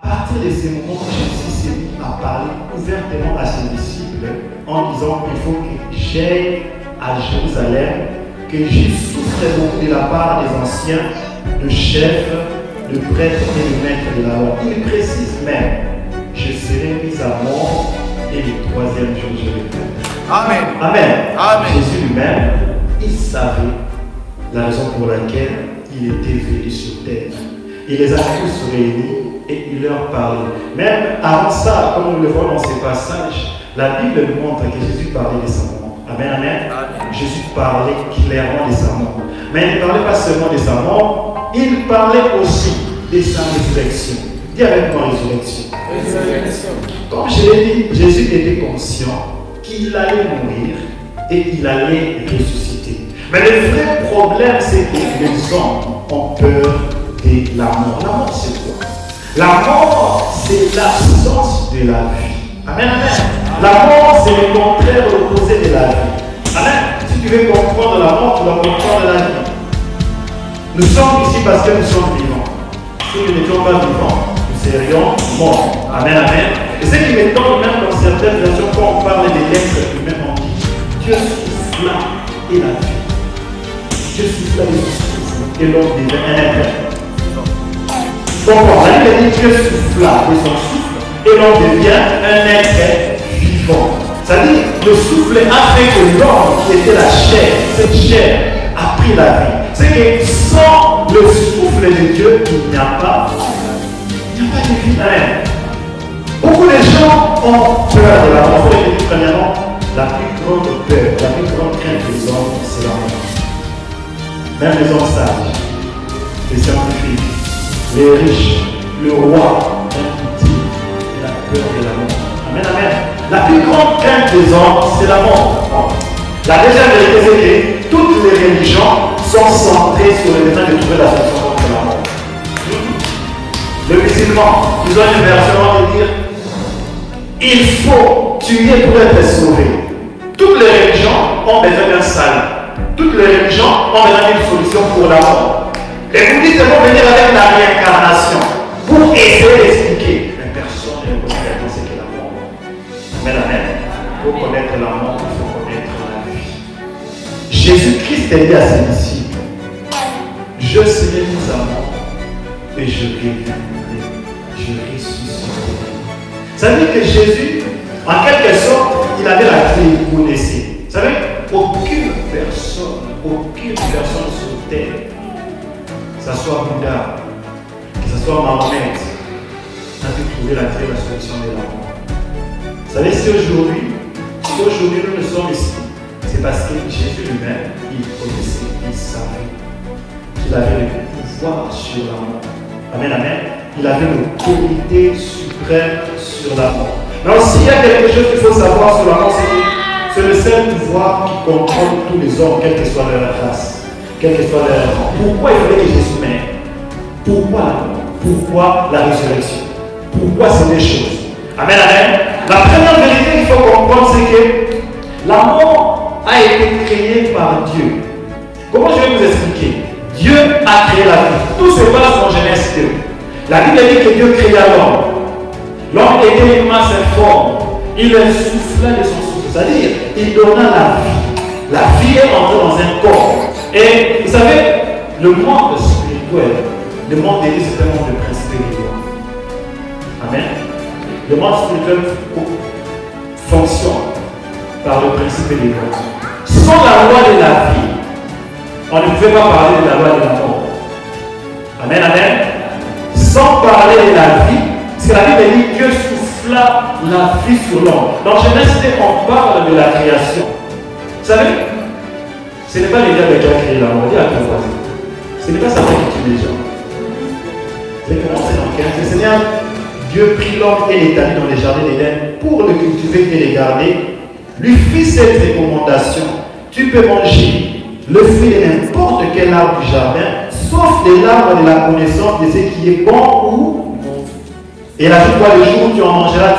À partir de ces moments, Jésus s'est mis à parler ouvertement à ses disciples en disant qu'il faut que j'aille à Jérusalem, que j'y souffre beaucoup de la part des anciens, de chefs, de prêtres et de maîtres de la loi. Il précise même, je serai mis à mort et le troisième jour je reviendrai. Amen. Amen. Amen. Jésus lui-même, il savait la raison pour laquelle il était venu sur terre. Il les a tous réunis et il leur parlait. Même avant ça, comme nous le voyons dans ces passages, la Bible nous montre que Jésus parlait de sa mort. Amen, amen. Amen. Jésus parlait clairement de sa mort. Mais il ne parlait pas seulement de sa mort, il parlait aussi de sa résurrection. Dis avec moi résurrection. Résurrection. Comme je l'ai dit, Jésus était conscient qu'il allait mourir et il allait ressusciter. Mais le vrai problème, c'est que les hommes ont peur de la mort. La mort, c'est quoi? La mort, c'est l'absence de la vie. Amen, amen. La mort, c'est le contraire opposé de la vie. Amen. Si tu veux comprendre la mort, tu dois comprendre la vie. Nous sommes ici parce que nous sommes vivants. Si nous n'étions pas vivants, nous serions morts. Amen, amen. Et ce qui m'étonne même dans certaines versions, quand on parle des lettres humaines, on dit Dieu souffla et la vie. Dieu souffla et son souffle, et l'homme devient un être. Donc, la Bible dit Dieu souffla et son souffle, et l'homme devient un être vivant. C'est-à-dire, le souffle a fait que l'homme qui était la chair, cette chair, a pris la vie. C'est que sans le souffle de Dieu, il n'y a pas de vie. Amen. Beaucoup de gens ont peur de la mort. Il faut dire premièrement, la plus grande peur, la plus grande crainte des hommes, c'est la mort. Même les hommes sages, les scientifiques, les riches, le roi, tout dit, il a peur de la mort. Amen, amen. La plus grande crainte des hommes, c'est la mort. La deuxième vérité, c'est que toutes les religions sont centrées sur le besoin de trouver la solution contre la mort. Le musulman, ils ont une version de dire il faut tuer pour être sauvé. Toutes les religions ont besoin d'un salut. Toutes les religions ont besoin d'une solution pour la mort. Les bouddhistes vont venir avec la réincarnation pour essayer d'expliquer. Mais personne ne connaît ce qu'est la mort. Mais la même, pour connaître la mort, il faut connaître la vie. Jésus-Christ est dit à ses disciples je serai mis à mort et je reviendrai, je ressusciterai. Ça veut dire que Jésus, en quelque sorte, il avait la clé, il connaissait. Vous savez, aucune personne sur terre, que ce soit Bouddha, que ce soit Mahomet, n'a pu trouver la clé, la solution de la mort. Vous savez, si aujourd'hui nous ne sommes ici, c'est parce que Jésus lui-même, il connaissait, il savait qu'il avait le pouvoir sur la mort. Amen, amen. Il avait l'autorité suprême sur la mort. Mais aussi, il y a quelque chose qu'il faut savoir sur la mort, c'est que c'est le seul pouvoir qui contrôle tous les hommes, quelle que soit leur race, quel que soit leur rang. Pourquoi il fallait que Jésus meure? Pourquoi la mort? Pourquoi la résurrection? Pourquoi ces deux choses? Amen, amen. La première vérité qu'il faut comprendre, c'est que la mort a été créée par Dieu. Comment je vais vous expliquer? Dieu a créé la vie. Tout se passe en Genèse 2. La Bible dit que Dieu créa l'homme. L'homme était une masse informe. Il souffla de son souffle. C'est-à-dire, il donna la vie. La vie est entrée dans un corps. Et vous savez, le monde spirituel, le monde de Dieu, c'est un monde de principe et de loi. Amen. Le monde spirituel fonctionne par le principe et les lois. Sans la loi de la vie, on ne pouvait pas parler de la loi de la mort. Amen, amen. Sans parler de la vie, parce que la Bible dit Dieu souffla la vie sur l'homme. Dans Genèse, on parle de la création. Vous savez, ce n'est pas les diables qui ont créé la mort. Dis à ton voisin. Ce n'est pas ça qui tue les gens. Vous avez commencé dans 15. Le Seigneur, Dieu prit l'homme et l'établit dans les jardins d'Éden pour le cultiver et le garder. Lui fit cette recommandation. Tu peux manger le fruit de n'importe quel arbre du jardin, sauf de l'arbre de la connaissance de ce qui est bon ou mauvais. Et la vie, quoi, le jour où tu en mangeras,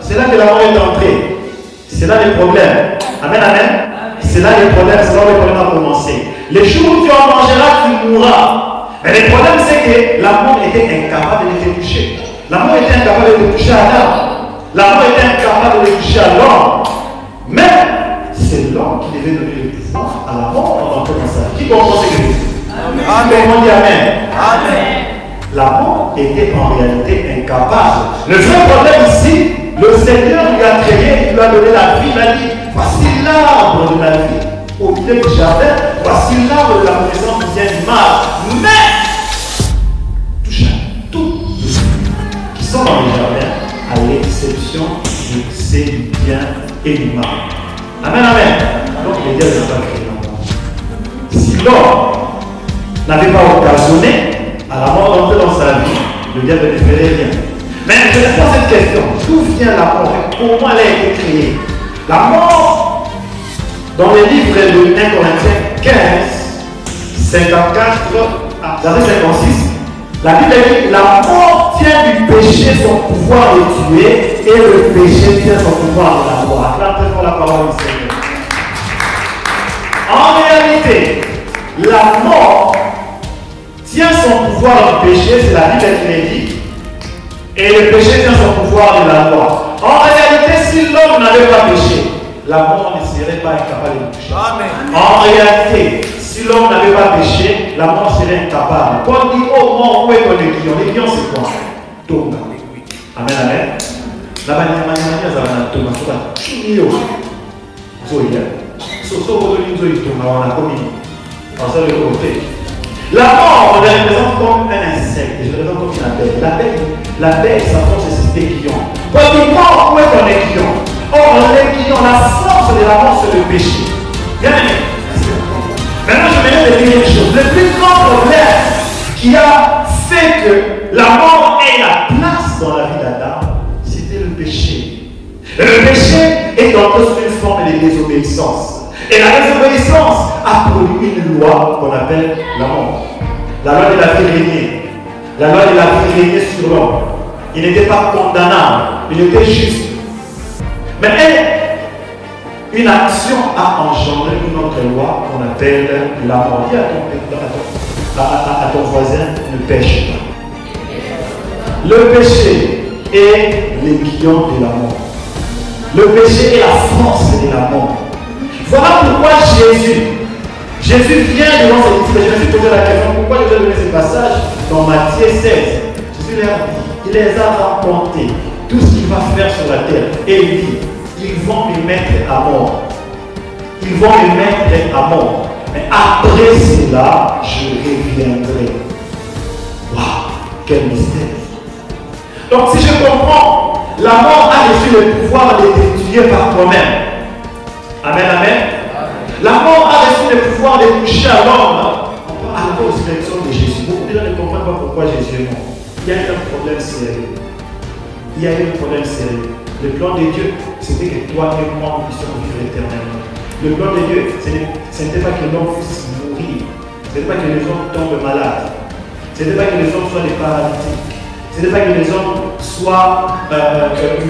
c'est là que la mort est entrée. C'est là le problème. Amen, amen. C'est là le problème, c'est là où le problème a commencé. Le jour où tu en mangeras, tu mourras. Mais le problème, c'est que la mort était incapable de te toucher. La mort était incapable de toucher Adam. La mort était incapable de toucher à l'homme. Mais c'est l'homme qui devait donner le pouvoir à la mort en entrant dans sa vie. Qui comprend ce que je dis? Amen. On dit Amen. Amen. La mort était en réalité incapable. Le vrai problème ici, le Seigneur lui a créé, il lui a donné la vie, il a dit, voici l'arbre de la vie. Au milieu du jardin, voici l'arbre de la connaissance du bien et du mal. Mais, touche à tous qui sont dans le jardin, à l'exception de ces du bien et du mal. Amen, amen. Donc, le diable n'a pas créé la mort. Si l'homme n'avait pas occasionné à la mort d'entrer dans sa vie, le diable ne ferait rien. Mais je réponds à cette question. D'où vient la mort? Comment elle a été créée? La mort, dans les livres de 1 Corinthiens 15, 54 à 56, la Bible dit la mort tient du péché son pouvoir de tuer et le péché tient son pouvoir de la loi. Là, très fort la parole du Seigneur. En réalité, la mort tient son pouvoir du péché, c'est la Bible qui l'a dit, et le péché tient son pouvoir de la loi. En réalité, si l'homme n'avait pas péché, la mort ne serait pas incapable de toucher. Amen. En réalité, si l'homme n'avait pas péché, la mort serait incapable. Quand on dit, oh mort, où est ton aiguillon? L'aiguillon, c'est quoi? Tonga. Amen, amen. La manière, ça va dans Tonga. Ça va tout Zoya. La mort, on la représente comme un insecte, je le représente comme une abeille. L'abeille, sa force, c'est cet aiguillon. Quand il mort, où est ton aiguillon? Or, l'aiguillon, la force de la mort, c'est le péché. Bien aimé. Maintenant, je vais te dire une chose. Le plus grand problème qui a fait que la mort ait la place dans la vie d'Adam, c'était le péché. Et le péché est entré sous une forme de désobéissance. Et la désobéissance a produit une loi qu'on appelle la mort. La loi de la vie régnait. La loi de la vie régnait sur l'homme. Il n'était pas condamnable, il était juste. Mais une action a engendré une autre loi qu'on appelle la mort. Dis à ton voisin, ne pêche pas. Le péché est l'aiguillon de la mort. Le péché est la force de la mort. Voilà pourquoi Jésus vient devant cette discussion. Je me suis posé la question, pourquoi je vais donner ce passage dans Matthieu 16. Jésus leur dit, il les a racontés, tout ce qu'il va faire sur la terre. Et il dit, ils vont me mettre à mort. Ils vont me mettre à mort. Mais après cela, je reviendrai. Waouh, quel mystère. Donc si je comprends, la mort a reçu le pouvoir de t'étudier par toi-même. Amen, amen. La mort a reçu le pouvoir de toucher à l'homme. On peut aller aux élections de Jésus. Beaucoup de gens ne comprennent pas pourquoi Jésus est mort. Il y a eu un problème sérieux. Il y a eu un problème sérieux. Le plan de Dieu, c'était que toi et moi, nous puissions vivre éternellement. Le plan de Dieu, ce n'était pas que l'homme puisse mourir. Ce n'était pas que les hommes tombent malades. Ce n'était pas que les hommes soient des paralytiques. Ce n'était pas que les hommes soient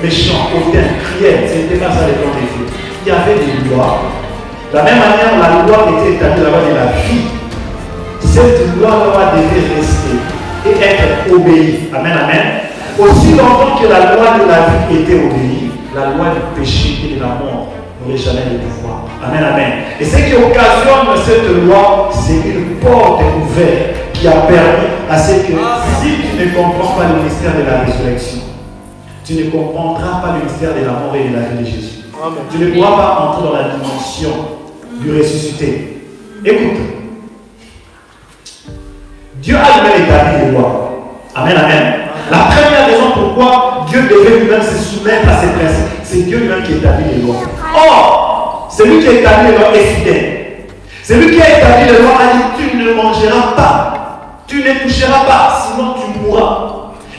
méchants, hautains, cruels. Ce n'était pas ça le plan de Dieu. Il y avait des lois. De la même manière, la loi était établie, la loi de la vie. Cette loi devait rester et être obéie. Amen, amen. Aussi longtemps que la loi de la vie était obéie, la loi du péché et de la mort n'aurait jamais de pouvoir. Amen, amen. Et ce qui occasionne cette loi, c'est une porte ouverte qui a permis à ce que si tu ne comprends pas le mystère de la résurrection, tu ne comprendras pas le mystère de la mort et de la vie de Jésus. Amen. Tu ne pourras pas entrer dans la dimension du ressuscité. Écoute, Dieu a lui-même établi les lois. Amen, amen. La première raison pourquoi Dieu devait lui-même se soumettre à ses principes, c'est Dieu lui-même qui établit les lois. Or, celui qui a établi les lois est fidèle. Celui qui a établi les lois a dit, tu ne mangeras pas, tu ne toucheras pas, sinon tu mourras.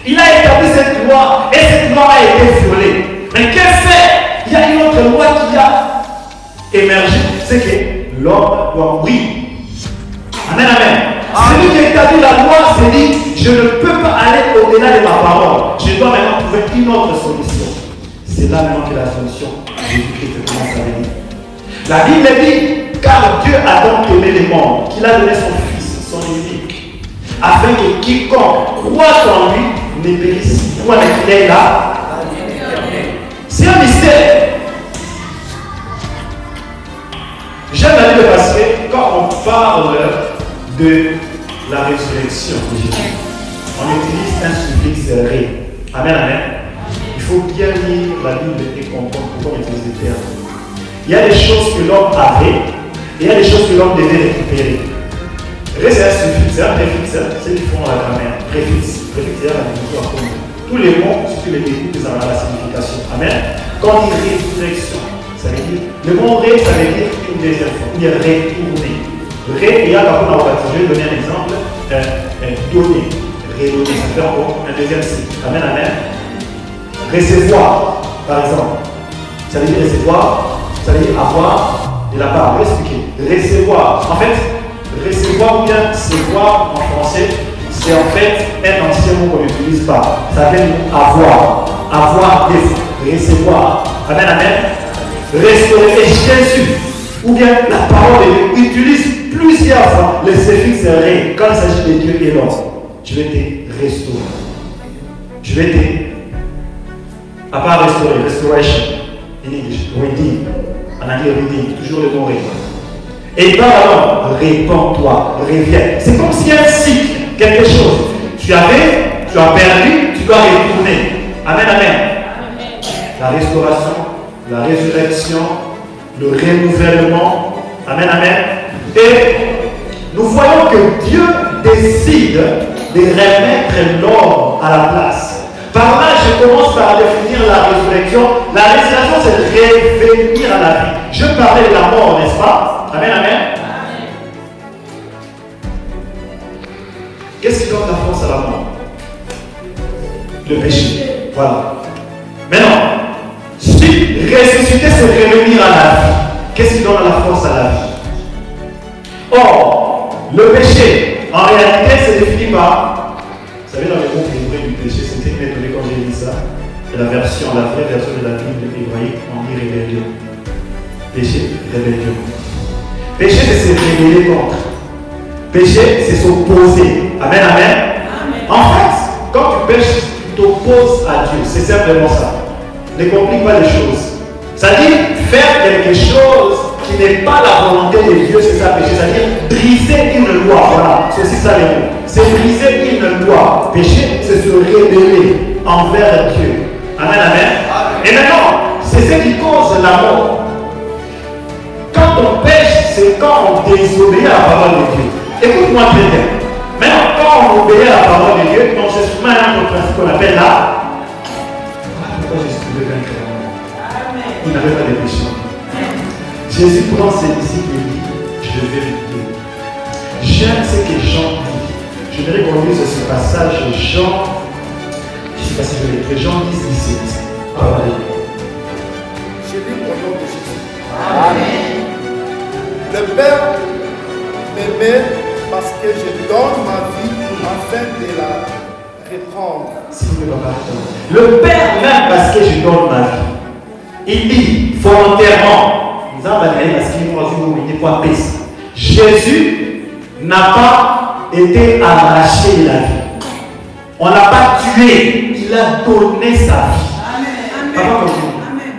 Il a établi cette loi et cette loi a été violée. Mais qu'est-ce fait? Il y a une autre loi qui a émergé, c'est que l'homme doit mourir. Amen, amen. Celui qui a établi la loi s'est dit, je ne peux pas aller au-delà de ma parole. Je dois maintenant trouver une autre solution. C'est là maintenant que la solution Jésus-Christ commence à venir. La Bible dit, car Dieu a donc aimé le monde, qu'il a donné son Fils, son unique, afin que quiconque croit en lui ne périsse point qu'il est là. C'est un mystère. J'aime la Bible parce que quand on parle de la résurrection de Jésus, on utilise un suffixe ré. Amen, amen. Il faut bien lire la Bible et comprendre pourquoi on utilise le terme. Il y a des choses que l'homme avait et il y a des choses que l'homme devait récupérer. Ré, c'est un suffixe, c'est un préfixe, c'est du fond dans la grammaire. Préfixe, préfixe, c'est la définition. Tous les mots, si tu les découpes, ça a la signification. Amen. Quand on dit résurrection, ça veut dire, le mot ré, ça veut dire une deuxième fois, ou bien retourner. Ré, il y a la parole en baptême. Je vais donner un exemple. Donner, redonner, ça fait encore un deuxième cycle. Amen, amen. Recevoir, par exemple. Ça veut dire recevoir, ça veut dire avoir de la part. Je vais expliquer. Recevoir. En fait, recevoir ou bien recevoir en français, c'est en fait un ancien mot qu'on n'utilise pas. Ça veut dire avoir. Avoir des fois. Recevoir. Amen, amen. Restaurer. Et Jésus, ou bien la parole de Dieu, utilise plusieurs fois le suffixe ré quand il s'agit de Dieu et l'homme. Je vais te restaurer. Je vais te. À part restaurer, restoration, in English, redeem. En anglais, redeem, toujours le mot ré. Et par alors, répands-toi, reviens. C'est comme s'il y a un cycle, quelque chose. Tu avais, tu as perdu, tu dois retourner. Amen, amen. La restauration, la résurrection, le renouvellement. Amen, amen. Et nous voyons que Dieu décide de remettre l'homme à la place. Par là, je commence par définir la résurrection. La résurrection, c'est revenir à la vie. Je parlais de la mort, n'est-ce pas? Amen, amen. Qu'est-ce qui donne la force à la mort? Le péché. Voilà. Maintenant, si ressusciter, c'est revenir à la vie, qu'est-ce qui donne la force à la vie? Or, le péché, en réalité, c'est défini par, vous savez, dans les mots hébreux du péché, c'était une étonnée quand j'ai lu ça, la vraie version de la Bible hébraïque, on dit rébellion. Péché, rébellion. Péché, c'est se rébeller contre. Péché, c'est s'opposer. Amen, amen. En fait, quand tu pêches, tu t'opposes à Dieu. C'est simplement ça. Ne complique pas les choses. C'est-à-dire faire quelque chose qui n'est pas la volonté de Dieu, c'est ça péché. C'est-à-dire briser une loi. Voilà, c'est aussi ça les mots. C'est briser une loi. Péché, c'est se rébeller envers Dieu. Amen, amen. Et maintenant, c'est ce qui cause la mort. Quand on pêche, c'est quand on désobéit à la parole de Dieu. Écoute-moi très bien. Maintenant, quand on obéit à la parole de Dieu, on se soumet à un principe qu'on appelle la. Pourquoi Jésus pouvait vaincre la mort? Il n'avait pas de péché. Jésus prend ses disciples et dit, je vais vous guérir. J'aime ce que Jean dit. Je voudrais qu'on lise ce passage Jean, je ne sais pas si je l'ai écrit, Jean 10, 17. Parlez. Je lis au nom de Jésus. Amen. Le Père m'aimait parce que je donne ma vie afin de la reprendre. S'il vous plaît, papa. Le Père m'aime parce que je donne ma vie. Il dit volontairement. Jésus n'a pas été arraché la vie. On n'a pas tué. Il a donné sa vie. Amen. Amen.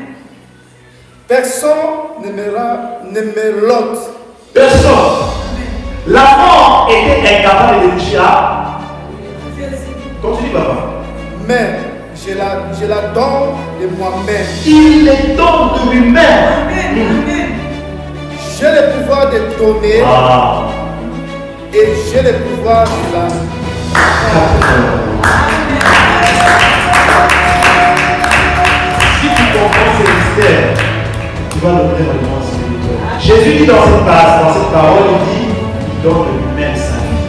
Personne ne me l'ôte. Personne. La mort était incapable de toucher à. Continue, papa. Mais je la donne de moi-même. Il les donne de lui-même. Amen. J'ai le pouvoir de donner. Et j'ai le pouvoir de la. Si tu comprends ces mystères, tu vas l'ouvrir dans le monde spirituel. Jésus dit dans cette parole, il dit, il donne de lui-même sa vie.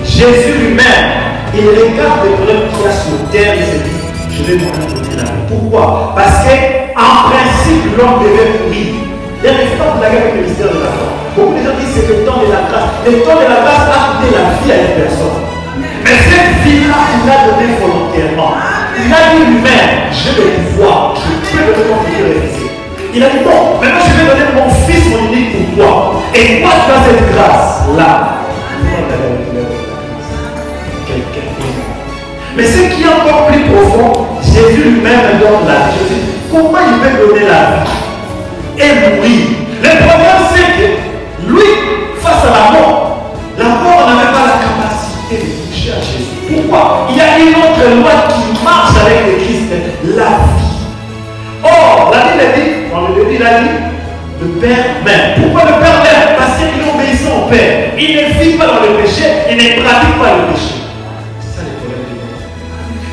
Jésus lui-même, il regarde les problèmes qu'il y a sur terre et se dit, je vais moi-même donner la vie. Pourquoi? Parce qu'en principe, l'homme devait mourir. Il y a des fois, vous avez avec le mystère de la mort. Beaucoup de gens disent que c'est le temps de la grâce. Le temps de la grâce a donné la vie à une personne. Mais cette vie-là, il l'a donnée volontairement. Il a dit lui-même, j'ai le pouvoir, je peux donner mon futur révisé. Il a dit, bon, maintenant je vais donner mon fils, mon unique pour toi. Et moi, tu as cette grâce-là. Mais ce qui est encore plus profond, Jésus lui-même donne la vie. Jésus, comment il peut donner la vie et mourir? Le problème, c'est que lui, face à la mort n'avait pas la capacité de toucher à Jésus. Pourquoi? Il y a une autre loi qui marche avec le Christ, la vie. Or, la Bible dit, dans le début, il a dit, le Père même. Pourquoi le Père même? Parce qu'il est obéissant au Père. Il ne vit pas dans le péché, il ne pratique pas le péché. C'est ça le problème de l'homme.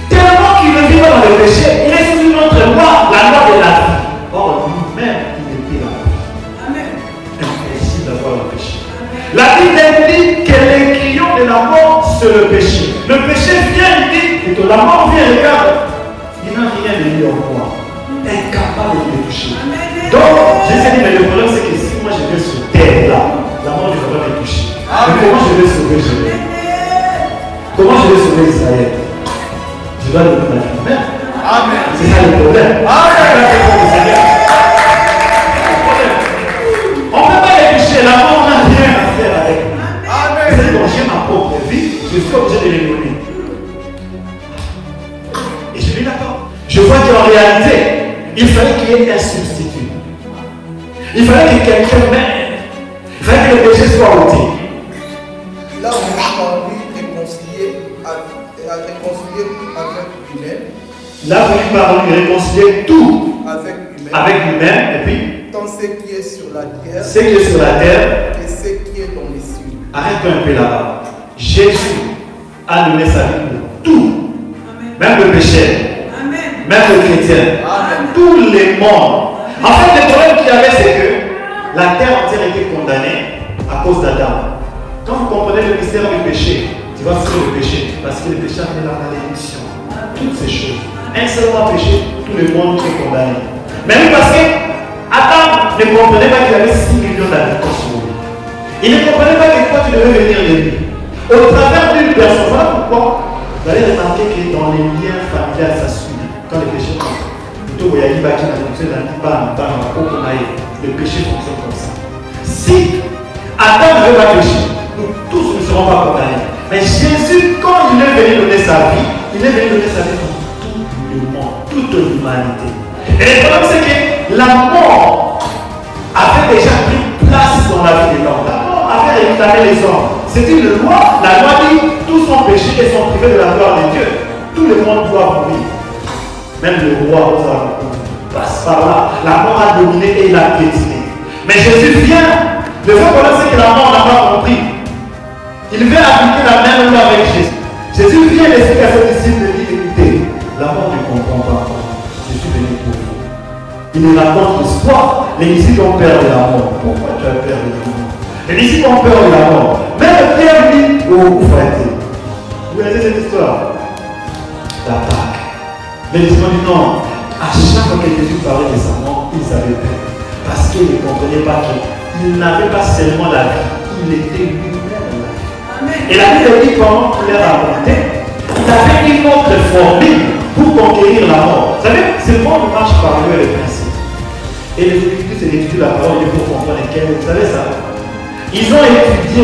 Tellement qu'il ne vit pas dans le péché, il est sous une autre loi, la loi de la vie. Or, lui-même, il était la vie. Amen. Impossible d'avoir le péché. La Bible dit que les crayons de la mort, c'est le péché. Le péché vient, il dit, et que la mort vient, regarde, il n'a rien de lui en moi. Incapable de le toucher. Donc, j'ai dit, mais le problème, c'est que si moi je vais sur terre, là, la mort ne va pas me toucher. Mais comment je vais sauver Jésus? Comment je vais sauver Israël? Je dois le donner à lui-même. C'est ça le problème. On ne peut pas les toucher, la mort n'a rien à faire avec nous. C'est donc j'ai ma propre vie, je suis obligé de les donner. Et je vais d'accord. Je vois qu'en réalité, il fallait qu'il y ait un substitut. Il fallait que quelqu'un m'aide. Il fallait que le péché soit ôté. Là, on a parlé de réconcilier avec lui-même. Là, vous parlez de réconcilier tout avec lui-même. Et puis, tant ce qui est sur la terre, ce qui est sur la terre et ce qui est dans les cieux. Arrête un peu là-bas. Jésus a donné sa vie pour tout. Même le péché. Même le chrétien, tous les mondes. En fait, le problème qu'il y avait, c'est que la terre entière était condamnée à cause d'Adam. Quand vous comprenez le mystère du péché, tu vas sauver le péché, parce que le péché a fait la malédiction. Toutes ces choses. Un seul péché, tout le monde est condamné. Mais oui, parce que Adam ne comprenait pas qu'il avait 6 millions d'habitants sur lui. Il ne comprenait pas que toi tu devais venir de lui. Au travers d'une personne, voilà pourquoi vous allez remarquer que dans les liens familiales, ça suit. Quand le péché tombe, le péché fonctionne comme ça. Si Adam ne veut pas pécher, nous tous ne serons pas condamnés. Mais Jésus, quand il est venu donner sa vie, il est venu donner sa vie pour tout le monde, toute l'humanité. Et le problème, c'est que la mort avait déjà pris place dans la vie des hommes. La mort avait réclamé les hommes. C'est une loi. La loi dit tous sont péchés et sont privés de la gloire de Dieu. Tout le monde doit mourir. Même le roi passe par là. La mort a dominé et il a piétiné. Mais Jésus vient. Le vrai problème, c'est que la mort n'a pas compris. Il vient appliquer la même loi avec Jésus. Jésus vient d'expliquer à ses disciples de dire, écoutez, la mort ne comprend pas. Je suis venu pour vous. Il raconte l'histoire. Les disciples ont peur de la mort. Pourquoi tu as peur de la mort? Les disciples ont peur de la mort. Même Pierre dit, oh, frère, vous connaissez cette histoire? La Pâque. Mais les disciples ont dit non. À chaque fois que Jésus parlait de sa mort, ils avaient peur. Parce qu'ils ne comprenaient pas qu'il n'avait pas seulement la vie, il était lui-même la vie. Et la Bible dit comment leur raconter. Il avait une autre formule pour conquérir la mort. Vous savez, ce monde marche par le principe. Et les étudiants, c'est d'étudier la parole de Dieu pour comprendre lesquels. Vous savez ça? Ils ont étudié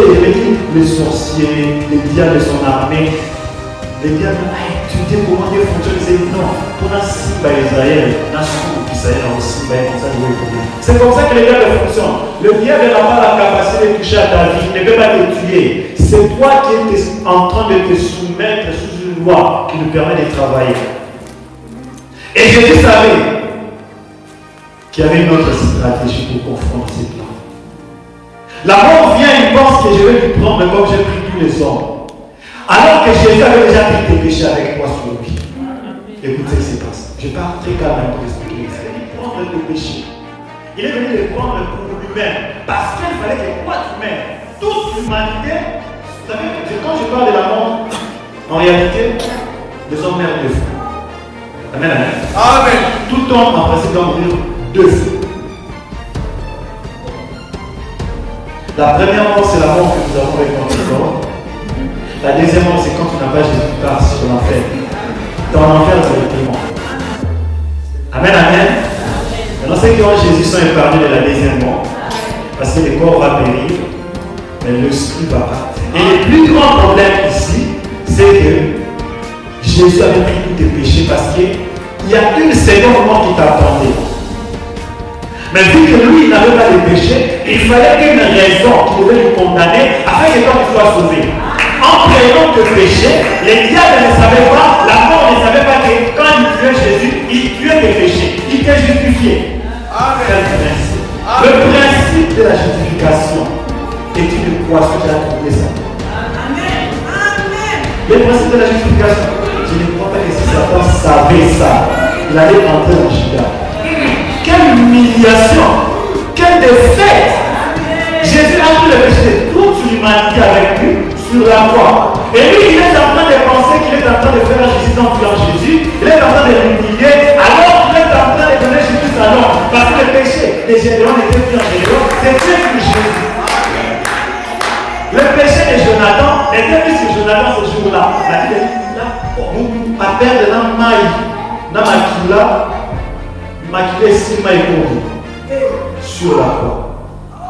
les sorciers, les diables de son armée. Les diables ont étudié comment Dieu fonctionne. Ils disent non, pour un Simba Israël, un Sou Israël aussi, comme ça, c'est comme ça que les diables fonctionnent. Le diable n'a pas la capacité de toucher à ta vie, il ne peut pas te tuer. C'est toi qui es en train de te soumettre sous une loi qui nous permet de travailler. Et Jésus savait qu'il y avait une autre stratégie pour confronter ces plans. La mort vient, il pense que je vais lui prendre comme j'ai pris tous les hommes. Alors que Jésus avait déjà pris tes péchés avec toi sur lui. Écoutez ce qui se passe. Je parle très calmement pour expliquer. Il est venu prendre tes péchés. Il est venu les prendre pour lui-même. Parce qu'il fallait que toi tu-même, toute l'humanité, vous savez, quand je parle de la mort, en réalité, les hommes meurent deux fois. Amen, amen. Amen. Tout homme en principe doit mourir deux fois. La première mort, c'est la mort que nous avons avec notre corps. La deuxième mort, c'est quand tu n'as pas Jésus qui part sur l'enfer. Dans l'enfer, c'est le démon. Amen, amen. Maintenant, ceux qui ont Jésus sont épargnés de la deuxième mort. Parce que le corps va périr, mais l'esprit va partir. Et le plus grand problème ici, c'est que Jésus avait pris tous tes péchés parce qu'il y a une seconde mort qui t'attendait. Mais vu que lui, il n'avait pas de péché, il fallait une raison qui devait le condamner afin que toi tu sois sauvé. En prenant tes péchés, les diables ne savaient pas, la mort ne savait pas que quand il tuait Jésus, il tuait tes péchés. Il t'est justifié. C'est le principe. Le principe de la justification est une équation qui a trouvé ça. Le principe de la justification, je ne crois pas que si Satan savait ça, il allait entrer dans Judas. Quelle humiliation, quelle défaite. Jésus a pris le péché de toute l'humanité avec lui sur la croix. Et lui, il est en train de penser qu'il est en train de faire Jésus en tuant Jésus. Il est en train de l'humilier alors qu'il est en train de donner Jésus sa nom. Parce que le péché des Gédéons n'était plus en Gédéon, c'était plus Jésus. Le péché de Jonathan était plus que Jonathan ce jour-là. La Bible dit là, ma père de Namaï, Namakila, Makilé Simaïkouri, sur la croix.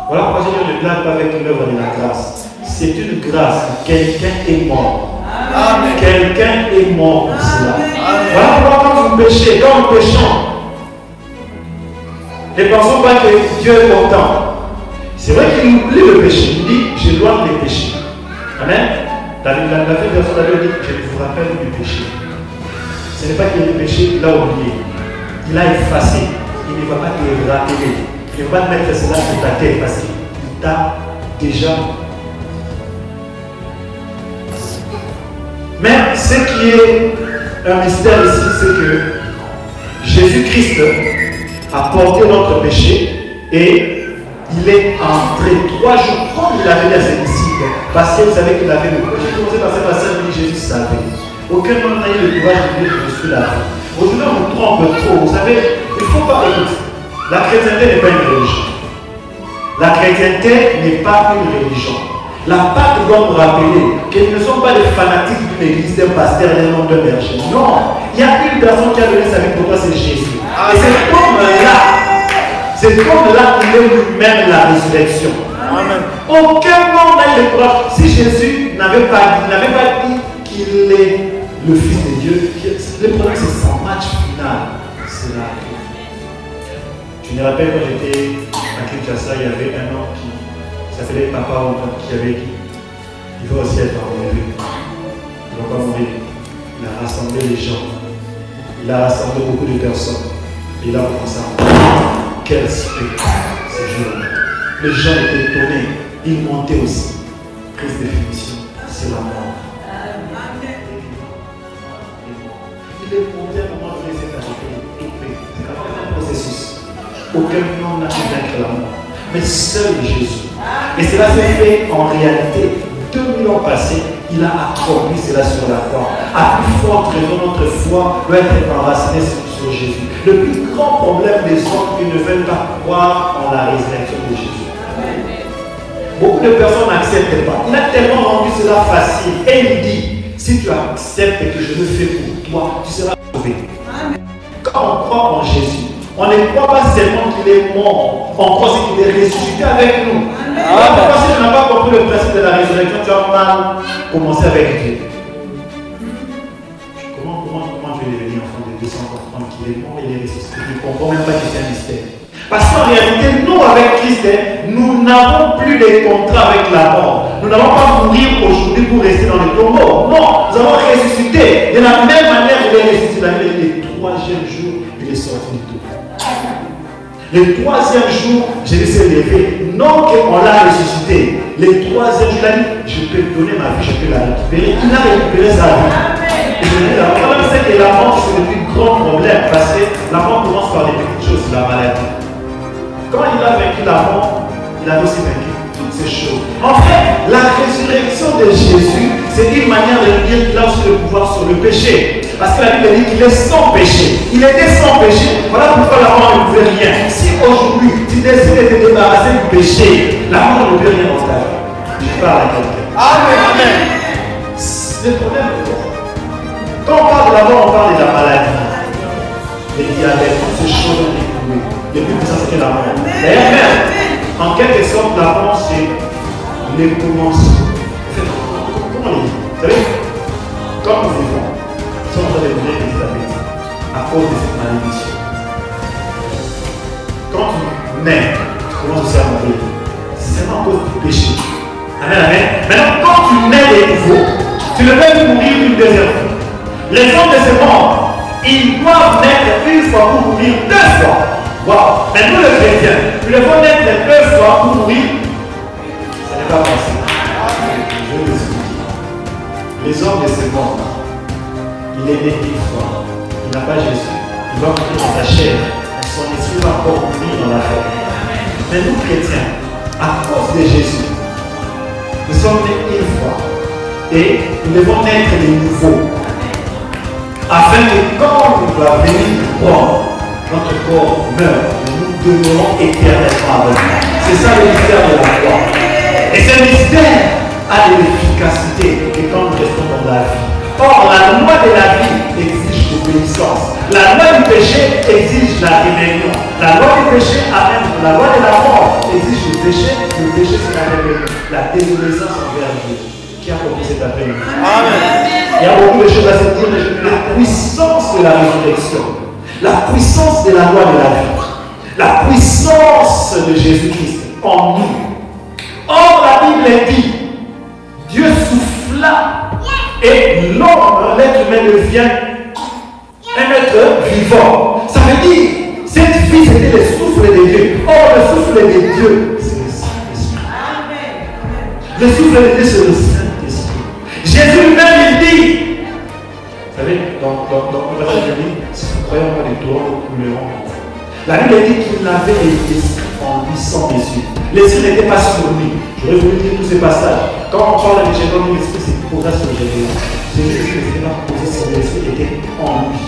Voilà pourquoi je ne blague pas avec l'œuvre de la grâce. C'est une grâce. Quelqu'un est mort. Amen. Quelqu'un est mort pour cela. Amen. Voilà pourquoi quand vous péchez, quand nous péchons, ne pensons pas que Dieu est content. C'est vrai qu'il oublie le péché. Il dit, je dois les péchés. Amen. La version de la Bible dit, je vous rappelle du péché. Ce n'est pas qu'il y a le péché, il a oublié. Il a effacé. Il ne va pas te rappeler. Il ne va pas te mettre cela sur ta tête parce qu'il t'a déjà. Mais ce qui est un mystère ici, c'est que Jésus-Christ a porté notre péché et il est entré 3 jours comme il avait dit à ses disciples parce qu'il savait qu'il avait le péché. J'ai commencé par ce passage où Jésus savait. Aucun homme n'a eu le courage de dire que je suis là. Aujourd'hui, on nous trompe trop. Vous savez, il ne faut pas écouter. La chrétienté n'est pas une religion. La chrétienté n'est pas une religion. La Pâque doit nous rappeler qu'ils ne sont pas des fanatiques d'une église, d'un pasteur, d'un homme, d'un berger. Non. Il y a une personne qui a donné sa vie pour toi, c'est Jésus. Et cet homme-là, il est lui-même la résurrection. Amen. Aucun homme n'a eu le courage. Si Jésus n'avait pas dit qu'il est le Fils de Dieu, le problème c'est son match final. C'est là. Je me rappelle quand j'étais à Kinshasa, il y avait un homme qui s'appelait Papa Ouma qui avait dit il va aussi être enlevé. Il ne va pas mourir. Il a rassemblé les gens. Il a rassemblé beaucoup de personnes. Et il a commencé à dire quel spectacle ce jour-là. Les gens étaient étonnés. Ils montaient aussi. Prise de définition, c'est la mort. Il est monté à un moment donné, c'est c'est un processus. Aucun homme n'a pu vaincre la mort. Mais seul Jésus. Et cela s'est fait en réalité 2000 ans passés. Il a accompli cela sur la croix. À plus forte raison, notre foi doit être enracinée sur Jésus. Le plus grand problème des hommes, ils ne veulent pas croire en la résurrection de Jésus. Beaucoup de personnes n'acceptent pas. Il a tellement rendu cela facile. Et il dit, si tu acceptes que je le fais pour toi, tu seras sauvé. Quand on croit en Jésus, on ne croit pas seulement qu'il est mort, on croit qu'il est ressuscité avec nous. Pourquoi si tu n'as pas compris le principe de la résurrection, tu as mal commencé avec Dieu. Comment tu es devenu enfant de Dieu sans comprendre qu'il est mort et il est ressuscité? Tu ne comprends même pas que c'est un mystère. Parce qu'en réalité, nous avec Christ, nous n'avons plus de contrat avec la mort. Nous n'allons pas mourir aujourd'hui pour rester dans le tombeau. Non, nous allons ressusciter. De la même manière, il est ressuscité. Le 3e jour, il est sorti du tombeau. Le 3e jour, Jésus s'est levé. Non qu'on l'a ressuscité. Le 3e jour, il a dit, je peux donner ma vie, je peux la récupérer. Il a récupéré sa vie. Et je dis, le problème, c'est que la mort, c'est le plus grand problème. Parce que la mort commence par des petites choses, la maladie. Quand il a vaincu la mort, il a aussi vaincu toutes ces choses. En fait, la résurrection de Jésus, c'est une manière de nous dire qu'il a aussi le pouvoir sur le péché. Parce que la Bible dit qu'il est sans péché. Il était sans péché. Voilà pourquoi la mort ne pouvait rien. Si aujourd'hui, tu décides de te débarrasser du péché, la mort ne peut rien dans ta vie. Je parle à quelqu'un. Amen. Amen. Le problème est quoi? Quand on parle de la mort, on parle de la maladie. Le diabète, toutes ces choses éprouvées. Le plus puissant, c'est la mort. D'ailleurs, même, en quelque sorte, la mort, c'est le commencement. Comment on dit? Vous savez, comme nous vivons, si on à cause de cette malédiction. Quand tu nais, tu commences aussi à mourir. C'est seulement à cause du péché. Amen, amen. Maintenant, quand tu nais de nouveau, tu ne peux plus mourir une deuxième fois. Les hommes de ce monde, ils doivent naître une fois pour mourir deux fois. Wow. Mais nous, les chrétiens, nous devons naître deux fois pour mourir. Ce n'est pas possible. Je vous explique. Les hommes de ce monde, il est né une fois. Il n'a pas Jésus. Il va mourir dans sa chair. Son esprit va encore mourir dans la chair. Mais nous, chrétiens, à cause de Jésus, nous sommes nés une fois. Et nous devons naître de nouveau. Afin que quand nous va venir prendre, notre corps meurt, nous demeurons éternellement avec lui. C'est ça le mystère de la foi. Et ce mystère a de l'efficacité et quand nous restons dans la vie. Or, la loi de la vie exige l'obéissance. La loi du péché exige la rébellion. La loi du péché amène, la loi de la mort exige le péché. Le péché, c'est la rébellion. La désobéissance envers Dieu. Qui a compris cet appel? Amen. Il y a beaucoup de choses à se dire, mais la puissance de la résurrection, la puissance de la loi de la vie, la puissance de Jésus-Christ en nous. Or, la Bible dit, Dieu souffla et l'homme, l'être humain devient un être vivant. Ça veut dire, cette vie c'était le souffle de Dieu. Or, le souffle de Dieu, c'est le Saint-Esprit. Le souffle de Dieu, c'est le Saint-Esprit. Jésus lui-même, il dit, vous savez, dans le passage de Bible, si nous croyons pas les tours, nous coulerons. La Bible dit qu'il avait l'esprit en lui sans les yeux. L'esprit n'était pas sur lui. Je vais vous lire tous ces passages. Quand on parle de Jésus, l'esprit s'est posé sur Jésus. Jésus n'était pas posé sur l'esprit, il était en lui.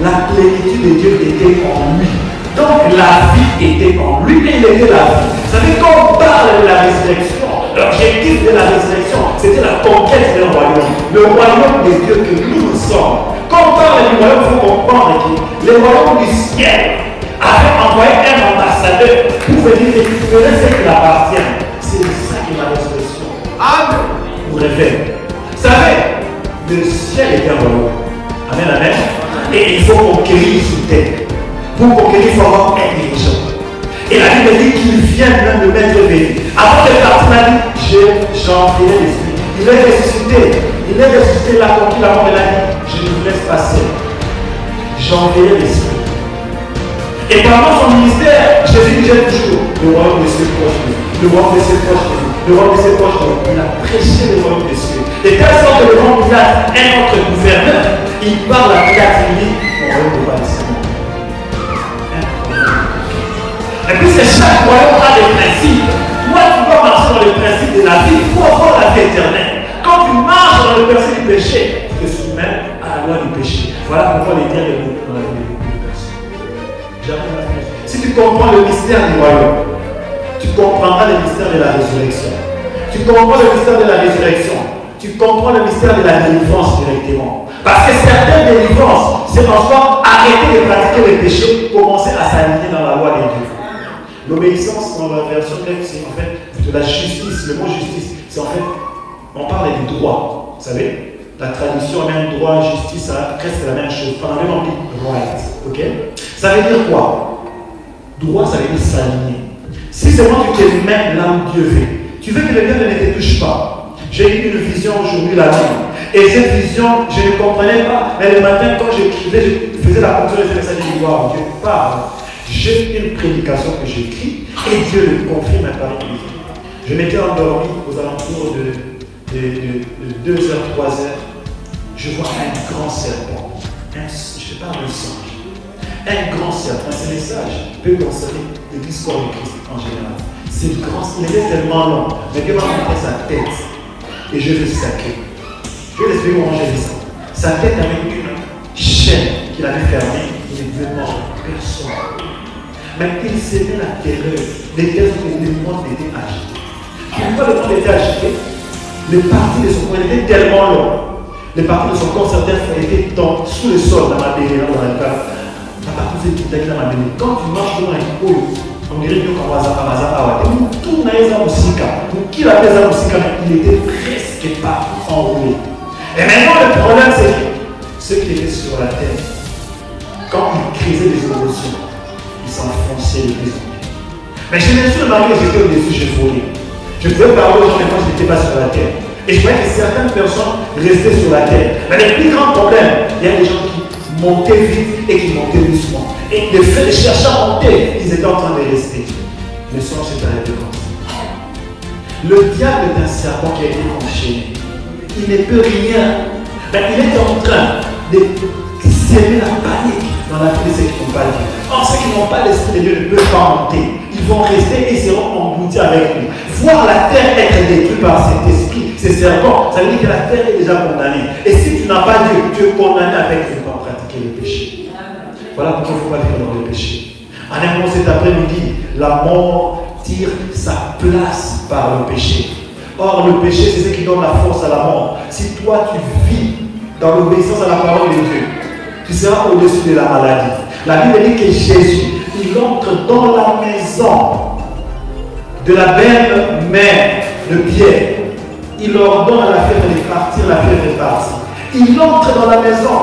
La plénitude de Dieu était en lui. Donc la vie était en lui et il était la vie. Vous savez, quand on parle de la résurrection, l'objectif de la résurrection, c'était la conquête d'un royaume. Le royaume des dieux que nous sommes. Quand on parle du royaume, il faut comprendre que le royaume du ciel avait envoyé un ambassadeur pour venir récupérer ce qui lui appartient. C'est ça qui est la résurrection. Amen. Vous révèle. Vous savez, le ciel est un royaume. Amen, amen. Et il faut conquérir sur terre. Pour conquérir, il faut avoir un dirigeant. Et la Bible dit qu'il vient même de mettre venu. Avant de partir, il a dit, j'enverrai l'esprit. Il est ressuscité. Il est ressuscité, il a conquis la mort de la vie. Je ne vous laisse passer. J'enverrai l'esprit. Et pendant son ministère, Jésus disait toujours, le royaume de Dieu proche de vous. Le royaume de Dieu proche de vous. Le royaume de Dieu proche de vous. Il a prêché le royaume de Dieu. De telle sorte que le roi Pilate, un autre gouverneur, il parle à Pilate, il dit, mon royaume n'est pas ici. Et puis c'est chaque royaume a des principes. Toi, tu dois marcher dans le principe de la vie pour avoir la vie éternelle. Quand tu marches dans le principe du péché, tu te soumets à la loi du péché. Voilà pourquoi les dieux dans la vie de personne. Si tu comprends le mystère du royaume, tu comprendras le mystère de la résurrection. Tu comprends le mystère de la résurrection. Tu comprends le mystère de la délivrance directement. Parce que certaines délivrances, c'est en soi arrêter de pratiquer le péché, commencer à s'aligner dans la loi de Dieu. L'obéissance dans la version grecque, c'est en fait de la justice. Le mot justice, c'est en fait, on parle du droit. Vous savez, la traduction, même droit, justice, ça a presque la même chose. Pendant le même on dit right. Ok? Ça veut dire quoi? Droit, ça veut dire s'aligner. Si seulement tu te mets là où Dieu veut, tu veux que le diable ne te touche pas. J'ai eu une vision aujourd'hui la nuit. Et cette vision, je ne comprenais pas. Mais le matin, quand j'écrivais, je faisais la conclusion de ce message, je dis, waouh, Dieu parle. J'ai une prédication que j'écris et Dieu le confirme par une vision. Je m'étais endormi aux alentours de 2h, 3h. Je vois un grand serpent. Je parle de singe. Un grand serpent. Ce message peut concerner le discours du Christ en général. C'est grand, il est tellement long. Mais Dieu m'a montré sa tête. Et je veux sacrer. Je vais l'expliquer comment j'ai vu ça. Sa tête avec une chaîne qu'il avait fermée. Il ne devait manger personne. Mais il s'était la terreur. Les terres où le monde était agité. Pourquoi le monde était agité? Les parties de son corps étaient tellement longs. Les parties de son corps, certaines fois, étaient sous le sol dans ma bénédiction, dans la cave. La partie de son dans ma bénédiction. Quand tu marches dans un pôle, on dirait que quand on va tout n'a pas musique. Pour qui la pèse à musique, il était presque pas enroulé. Et maintenant, le problème, c'est que ceux qui étaient sur la terre, quand il crisait des émotions, il s'enfonçait de plus en plus. Mais je me suis remarqué que j'étais au-dessus, je voulais. Je pouvais parler aux gens, mais moi je n'étais pas sur la terre. Et je voyais que certaines personnes restaient sur la terre. Mais le plus grand problème, il y a des gens qui montaient vite et qui montaient doucement. Et de fait de chercher à monter, ils étaient en train de rester. Le songe s'est arrêté comme ça. Le diable est un serpent qui a été enchaîné. Il ne peut rien. Mais il est en train de s'aimer la panique dans la vie de ceux qui n'ont pas Dieu. Or, ceux qui n'ont pas l'Esprit de Dieu ne peuvent pas monter. Ils vont rester et seront engloutis avec lui. Voir la terre être détruite par cet esprit, ces serpents, ça veut dire que la terre est déjà condamnée. Et si tu n'as pas Dieu, tu es condamné avec Dieu pour pratiquer le péché. Voilà pourquoi il ne faut pas vivre dans le péché. En un moment cet après-midi, la mort tire sa place par le péché. Or, le péché, c'est ce qui donne la force à la mort. Si toi, tu vis dans l'obéissance à la parole de Dieu, tu seras au-dessus de la maladie. La Bible dit que Jésus, il entre dans la maison de la belle mère de Pierre. Il ordonne à la fièvre de partir, la fièvre est partie. Il entre dans la maison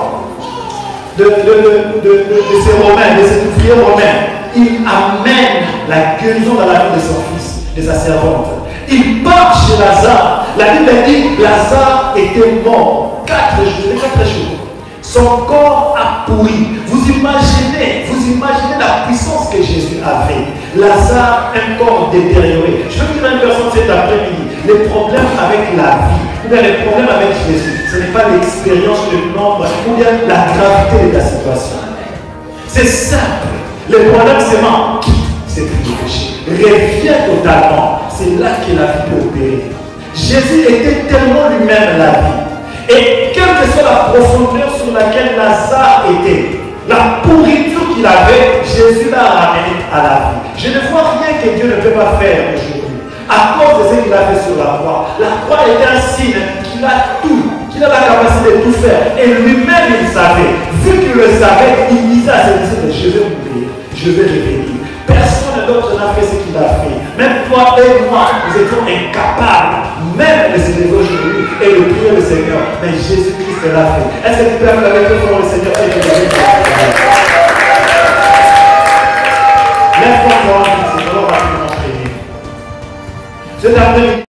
de ces Romains, de ces ouvriers romains. Il amène la guérison dans la vie de son fils, de sa servante. Il part chez Lazare. La Bible dit Lazare était mort 4 jours. Son corps a pourri. Vous imaginez la puissance que Jésus avait. Lazare, un corps détérioré. Je veux dire à une personne cet après-midi, les problèmes avec la vie, ou bien les problèmes avec Jésus, ce n'est pas l'expérience, le nombre, ou bien la gravité de ta situation. C'est simple. Le problème, c'est moi qui c'est le péché. Reviens totalement. C'est là que la vie peut opérer. Jésus était tellement lui-même la vie. Et quelle que soit la profondeur sur laquelle Lazare était, la pourriture qu'il avait, Jésus l'a ramené à la vie. Je ne vois rien que Dieu ne peut pas faire aujourd'hui. À cause de ce qu'il a fait sur la croix. La croix est un signe qu'il a tout, qu'il a la capacité de tout faire. Et lui-même, il savait. Vu qu'il le savait, il disait à ses disciples, je vais mourir, je vais revenir. Personne d'autre n'a fait ce qu'il a fait. Même toi et moi, nous étions incapables, même de se lever aujourd'hui et de prier le Seigneur. Mais Jésus-Christ l'a fait. Est-ce que tu peux acclamer pour le Seigneur et le Seigneur? Lève-toi, on va rapidement prier. Cet après-midi.